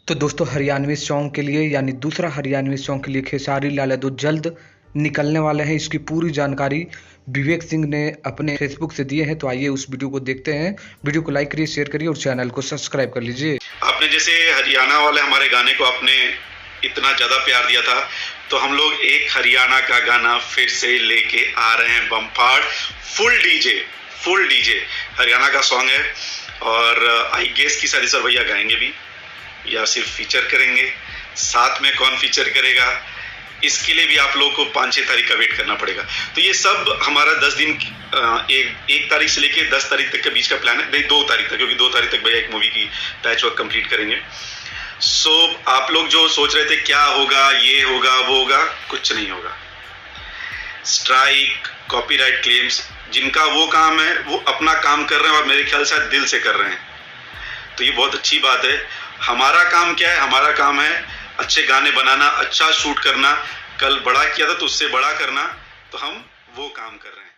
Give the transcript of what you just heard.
तो दोस्तों हरियाणवी सॉन्ग के लिए यानी दूसरा हरियाणवी सॉन्ग के लिए खेसारी लाल यादव जल्द निकलने वाले हैं। इसकी पूरी जानकारी विवेक सिंह ने अपने फेसबुक से दिए हैं। तो आइए उस वीडियो को देखते हैं। वीडियो को लाइक करिए, शेयर करिए और चैनल को सब्सक्राइब कर लीजिए। आपने जैसे हरियाणा वाले हमारे गाने को आपने इतना ज़्यादा प्यार दिया था, तो हम लोग एक हरियाणा का गाना फिर से लेके आ रहे हैं। बम्फाड़ फुल डीजे हरियाणा का सॉन्ग है। और आई गेस की सारी सर भैया गाएंगे भी या सिर्फ फीचर करेंगे, साथ में कौन फीचर करेगा इसके लिए भी आप लोगों को 5-6 तारीख का वेट करना पड़ेगा। तो ये सब हमारा 10 दिन एक तारीख से लेके 10 तारीख तक के बीच का प्लान है। नहीं, 2 तारीख तक, क्योंकि 2 तारीख तक भैया एक मूवी की पैच वर्क कंप्लीट करेंगे। सो आप लोग जो सोच रहे थे क्या होगा, ये होगा वो होगा, कुछ नहीं होगा। स्ट्राइक, कॉपीराइट क्लेम्स, जिनका वो काम है वो अपना काम कर रहे हैं और मेरे ख्याल से दिल से कर रहे हैं। तो ये बहुत अच्छी बात है। हमारा काम क्या है? हमारा काम है अच्छे गाने बनाना, अच्छा शूट करना। कल बड़ा किया था तो उससे बड़ा करना, तो हम वो काम कर रहे हैं।